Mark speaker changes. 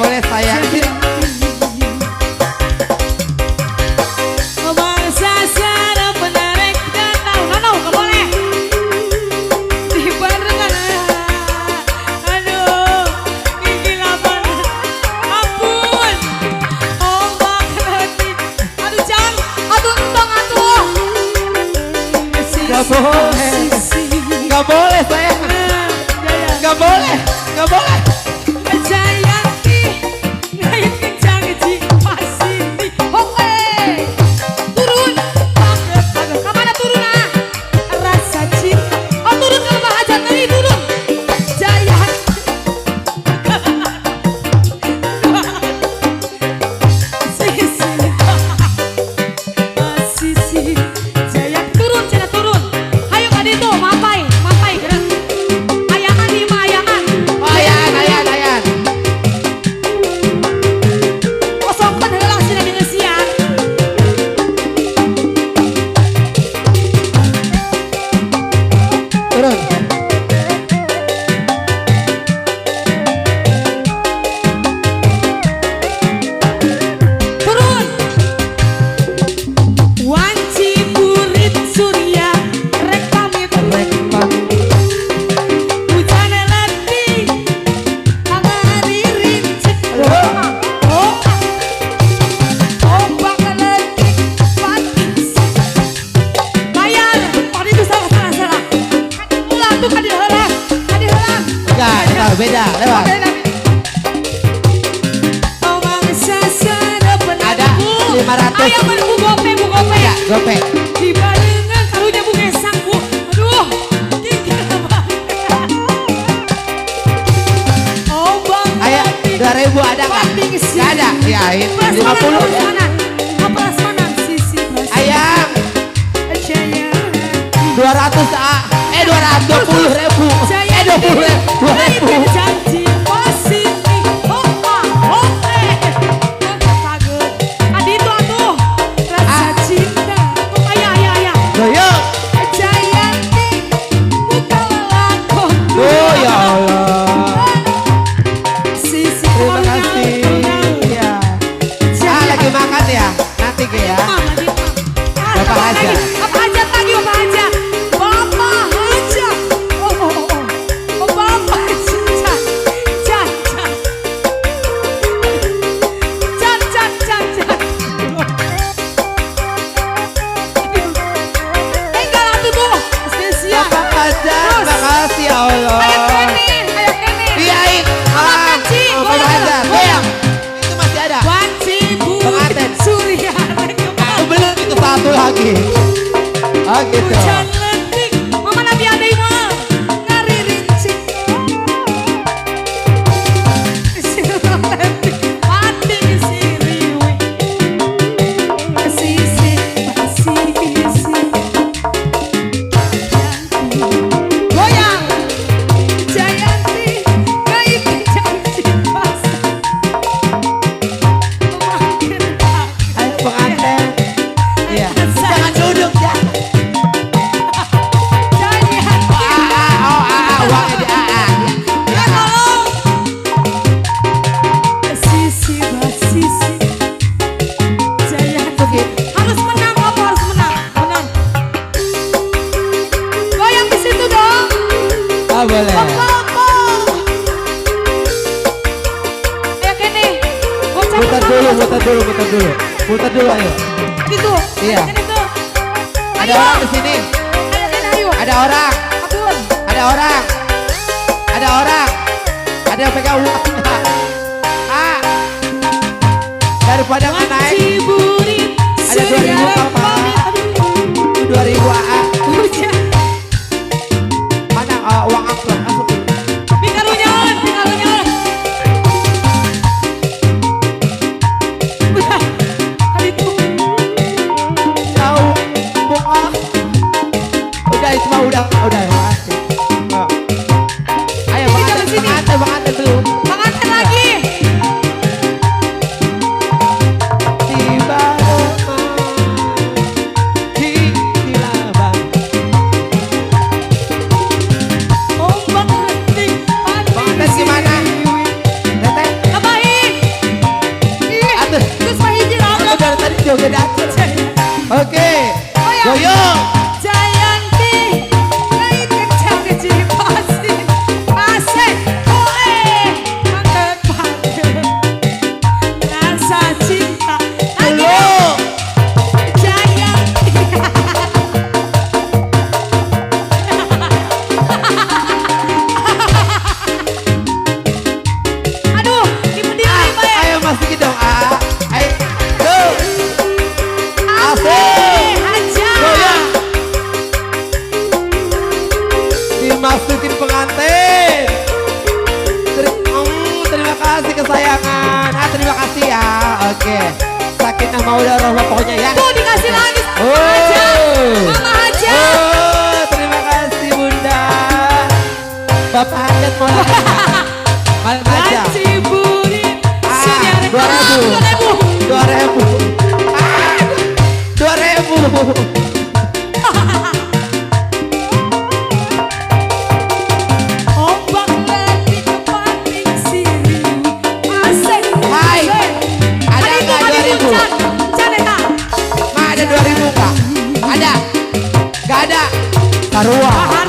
Speaker 1: boleh sayang. Gak boleh sayang. Gak boleh. Gak boleh.
Speaker 2: Jayanti ngayut kencang ji pasini. Oke. Turun. Kemana turun ah? Rasa cinta. Oh turun ke Mbah Hajat tadi turun. Jayanti. Sisi. Jayanti turun, cina turun. Ayo Kak Dito, mapai, mapai gerak. Ayangan 5 ayangan.
Speaker 1: Ayan.
Speaker 2: Kosongkan heula sina dengan siang.
Speaker 1: Turun.
Speaker 2: Turun. Wanci burit surya rek pamit. Hujan letih angari rincik. Ombak letih patis. Bayar. Tadi itu salah. Ulang tuh kadi heula.
Speaker 1: Enggak, beda. Lewat. Ada 500.
Speaker 2: Ayo bu gope.
Speaker 1: Ya, gope.
Speaker 2: Di barengan karunya bu gesang bu. Aduh. Tinggal apa? Oh bang.
Speaker 1: Ayo, 2.000 ada nggak? Nggak ada. Ya, 50.
Speaker 2: Prasmanan sisi prasmanan.
Speaker 1: Ayang,
Speaker 2: Jaya.
Speaker 1: 200 220.000. 20.000.
Speaker 2: Janji posisi. Oke. Kaget. Adi itu atuh. Rasa cinta. Ayah.
Speaker 1: Ayo.
Speaker 2: Jayanti. Buka lakon.
Speaker 1: Oh ya Allah.
Speaker 2: Sisi
Speaker 1: Terima kasih. Ya. Lagi makan ya? Nanti ke ya. Bapak Haja.
Speaker 2: Bapak Haja lagi, Bapak Haja. Bapak Haja. Oh, Bapak Haja. Can. Tinggal atuh Bu. Spesial.
Speaker 1: Bapak Haja, terima kasih ya Allah.
Speaker 2: Ayo Kenny.
Speaker 1: Iya,
Speaker 2: Wanci,
Speaker 1: Bapak Haja. Goyang. Itu masih ada.
Speaker 2: Wanci Bu.
Speaker 1: Pengantin.
Speaker 2: Surya.
Speaker 1: Aku belum itu satu lagi. Oh gitu.
Speaker 2: Hujan letih, mama Nabi Adai mah ngari rincik. Hujan letih, mati siriwi. Sisi. Goyang. Jayanti, ngayut janji pas.
Speaker 1: Ayo pengantin. Iya. Jangan duduk ya. Uangnya di AA.
Speaker 2: Harus menang, Bapak harus menang. Goyang di situ dong.
Speaker 1: Oh boleh.
Speaker 2: Ayo Kenny.
Speaker 1: Putar dulu ayo.
Speaker 2: Gitu.
Speaker 1: Iya.
Speaker 2: Kenny tuh.
Speaker 1: Ada
Speaker 2: Ayo.
Speaker 1: orang di sini.
Speaker 2: Ayo Kenny ayo.
Speaker 1: Ada orang.
Speaker 2: Aduh.
Speaker 1: Ada yang pegang uang. Daripada nggak naik.
Speaker 2: Ciburit.
Speaker 1: Ada 2.000 apa? 2.000 AA.
Speaker 2: Hujan.
Speaker 1: Mana uang amplop? Masuk dulu.
Speaker 2: Pikarunya. Kali itu.
Speaker 1: Jauh. Bunga. Udah itu mah udah. Makasih. Oh. Ayo pengantin dulu.
Speaker 2: Pengantin lagi.
Speaker 1: Tiba Oke. Sakinah mawaddah warahmah pokoknya ya.
Speaker 2: Tuh dikasih lagi.
Speaker 1: Oh.
Speaker 2: Haja. Mama Haja.
Speaker 1: Oh, terima kasih Bunda. Bapak Hajat mau lagi nggak? Malam aja.
Speaker 2: Ciburi.
Speaker 1: Ah,
Speaker 2: Sinyare.
Speaker 1: 2000. 2000.
Speaker 2: Ombak lagi ke pating sini. Asik.
Speaker 1: Hai. Ada
Speaker 2: Adito,
Speaker 1: nggak
Speaker 2: Adito,
Speaker 1: 2000?
Speaker 2: Chan. Chan eta.
Speaker 1: Ma ada 2000 nggak? Ada? Nggak ada. Sarua.